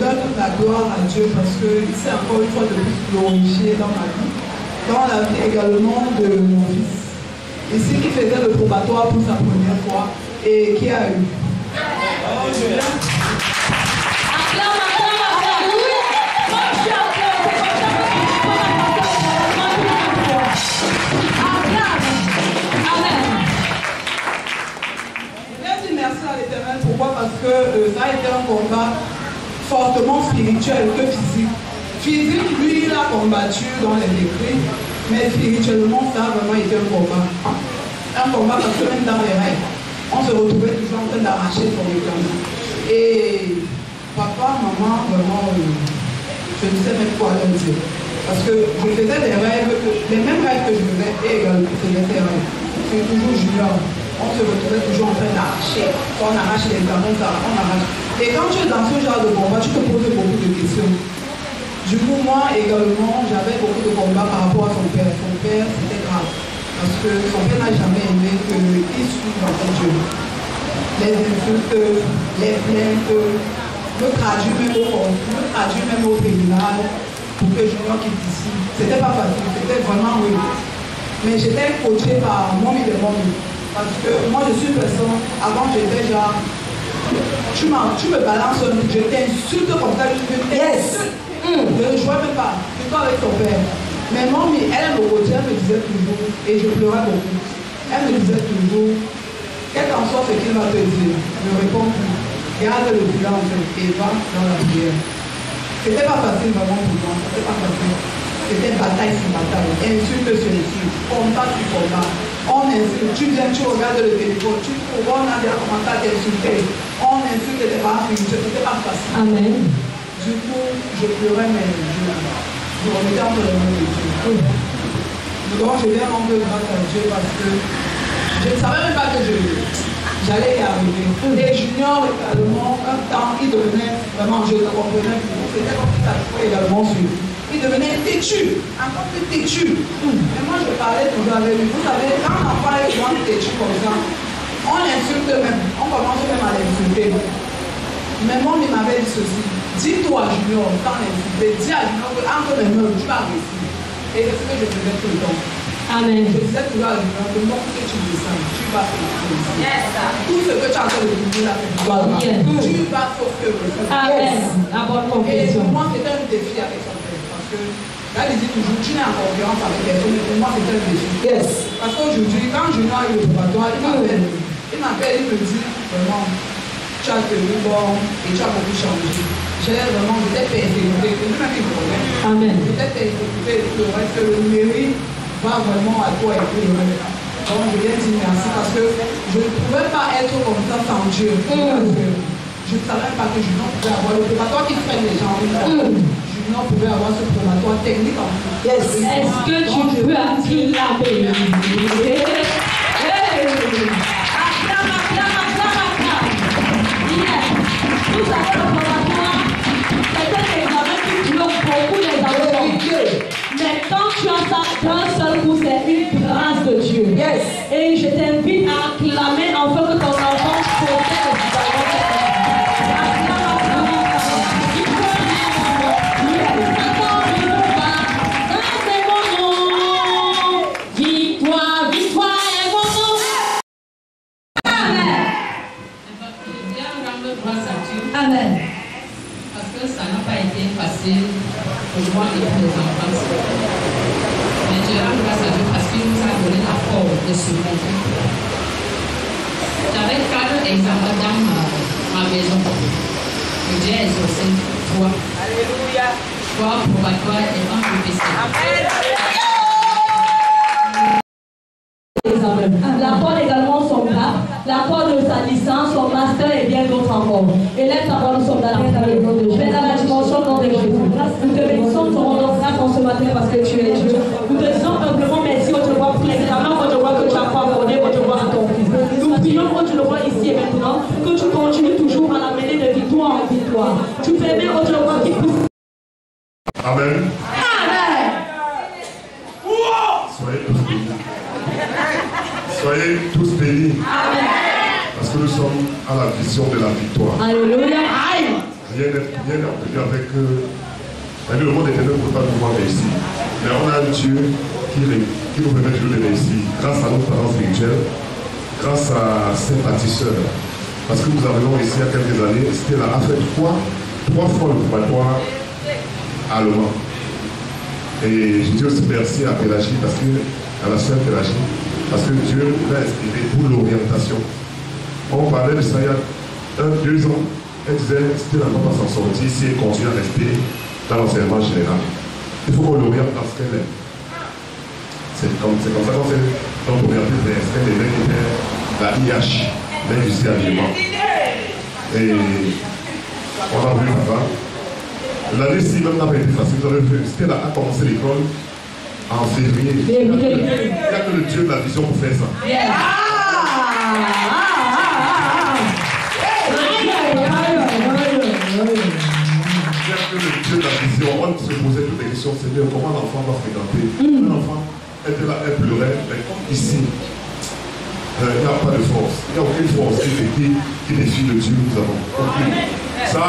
l'honneur, toute la gloire à Dieu parce qu'il s'est encore une fois de plus glorifié dans ma vie, dans la vie également de mon fils. Ici, qui faisait le probatoire pour sa première fois et qui a eu. Pourquoi? Parce que ça a été un combat fortement spirituel que physique. Physique, lui, il a combattu dans les écrits, mais spirituellement, ça a vraiment été un combat. Un combat parce que même dans les rêves, on se retrouvait toujours en train d'arracher son écran. Et papa, maman, vraiment, je ne sais même quoi leur dire. Parce que je faisais des rêves, les mêmes rêves que je faisais, et également, je faisais des rêves. C'est toujours junior. On se retrouvait toujours en train d'arracher. On arrache les gamins, on arrache. Et quand tu es dans ce genre de combat, tu te poses beaucoup de questions. Du coup, moi également, j'avais beaucoup de combats par rapport à son père. Son père, c'était grave. Parce que son père n'a jamais aimé qu'il suive en fait Dieu. Les insultes, les plaintes, me traduire même au tribunal pour que Junior quitte ici. C'était pas facile, c'était vraiment oui. Mais j'étais coachée par mon et mon. Parce que moi je suis une personne, avant j'étais genre, tu me balances un truc, je t'insulte comme ça, je t'insulte. Je ne jouais même pas, surtout avec ton père. Mais mamie, elle me coachait, elle me disait toujours, et je pleurais beaucoup. Elle me disait toujours, quel qu'en soit ce qu'il va te dire, ne réponds plus. Garde le silence et va dans la prière. C'était pas facile vraiment pour moi, c'était pas facile. C'était bataille sur bataille, insulte sur insulte, combat sur combat. On insulte, tu viens, tu regardes le téléphone, tu trouves, on a déjà commencé à t'insulter. On insulte tes parents, c'était pas facile. Amen. Du coup, je pleurais, mais je remettais entre les mains de Dieu. Donc, je viens rendre grâce à Dieu parce que je ne savais même pas que j'allais y arriver. Et Junior également, un temps, il devenait vraiment, je le comprenais, c'était comme si ça pouvait également suivre. Il devenait têtu, encore plus têtu. Mais moi, je parlais toujours avec lui. Vous savez, quand on parle avec moi têtu comme ça, on l'insulte même, on commence même à l'insulter. Mais moi, il m'avait dit ceci. Dis-toi à Junior, quand l'insulter, dis à Junior que entre les mains, tu vas réussir. Et c'est ce que je faisais tout le temps. Amen. Je disais toujours à Junior que non, que tu descends, tu vas réussir. Yes, tout ce que tu as en train de dire là, tu vas sauf que réussir. Amen. La bonne confession. Et pour moi, c'était un défi avec son père. Parce que là, il dit toujours, tu n'es en concurrence avec personne, mais pour moi, c'était un défi. Yes. Parce qu'aujourd'hui, quand Junior a eu le probatoire, il m'appelle, il me dit vraiment, tu as tenu bon et tu as beaucoup changé. J'ai vraiment, j'étais persécuté, c'est lui-même qui me connaît. Amen. J'étais persécuté, le reste, le mérite va vraiment à toi et tout le reste. Donc je viens dire merci parce que je ne pouvais pas être comme ça sans Dieu. Je ne savais pas que Junior pouvait avoir le probatoire qui freine les gens. Junior pouvait avoir ce probatoire technique en plus. Yes. Est-ce que tu peux acclamer? Vous savez, le probatoire, c'est un examen qui bloque beaucoup les enfants. Mais quand tu as ça d'un seul coup, c'est une grâce de Dieu. Yes. Et je t'invite à acclamer afin que ton enfant possède les examens. Amen. Parce que ça n'a pas été facile pour moi et pour les enfants. Mais je rends grâce à Dieu parce qu'il nous a donné la force de surmonter. J'avais 4 examens dans ma maison. Et Dieu a exaucé 3. Alléluia. 3 probatoires et 1 professionnel. La porte également son bac, la porte de sa licence, son master et bien d'autres encore. Élève ta parole, nous sommes dans la dimension nom de Jésus. Nous te bénissons ton nom grâce en ce matin parce que tu es Dieu. Nous te disons simplement merci autrefois pour l'examen, autrefois que tu as pardonné, autrefois à ton fils. Nous prions que tu le vois ici et maintenant, que tu continues toujours à l'amener de victoire en victoire. Tu fais bien autrefois qui pousse. Amen. Amen. Soyez tous bénis. Soyez tous bénis. Parce que nous sommes à la vision de la victoire. Alléluia. bien entretenu avec le monde éternel ne peut pas pouvoir réussir. Mais on a un Dieu qui nous permet toujours de réussir grâce à nos parents spirituels, grâce à ces bâtisseurs. Parce que nous avions ici il y a quelques années, c'était là, a fait trois fois le probatoire à Le Mans. Et je dis aussi merci à Pélagie, à la sœur Pélagie, parce que Dieu nous a inspiré pour l'orientation. On parlait de ça il y a 2 ans. Elle disait, c'était la pas s'en sortir si elle continue à rester dans l'enseignement général. Il faut qu'on l'oriente dans ce qu'elle est. C'est comme ça qu'on fait. Donc, on oriente vers ce qu'elle est, qui était la IH, l'industrie alimentaire. Et on a vu papa. L'année-ci, même n'a pas été facile. Vous avez vu, Stella a commencé l'école en février. Il n'y a que le Dieu de la vision pour faire ça. Le Dieu de la vision, on se posait toutes les questions, Seigneur, comment l'enfant va fréquenter? Un enfant était là, elle pleurait, mais comme ici, il n'y a pas de force, il n'y a aucune force qui défie le Dieu que nous avons. Ça,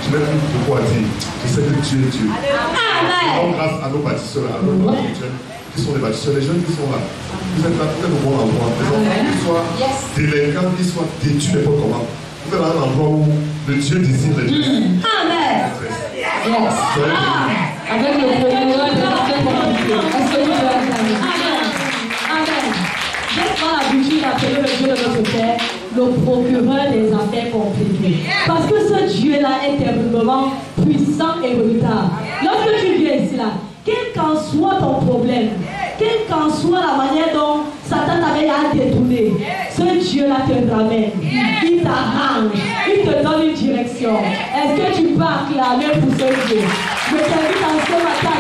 je n'ai plus de quoi dire. Je sais que Dieu est Dieu. Donc, grâce à nos bâtisseurs, à nos spirituels, qui sont les bâtisseurs, les jeunes qui sont là, vous êtes là, vous êtes au bon endroit. Les enfants qui soient délinquants, qui soient têtus, n'importe comment. Vous êtes dans un endroit où le Dieu désire les gens. Amen. Avec le procureur des affaires compliquées. Est-ce que vous avez Amen. J'ai pas l'habitude d'appeler le Dieu de notre Père le procureur des affaires compliquées. Parce que ce Dieu-là est terriblement puissant et redoutable. Lorsque tu viens ici, là, quel qu'en soit ton problème, quelle qu'en soit la manière dont Satan t'avait à détourner, ce Dieu-là te ramène, il t'arrange, il te donne une direction. Est-ce que tu peux acclamer pour ce Dieu? Je t'invite en ce matin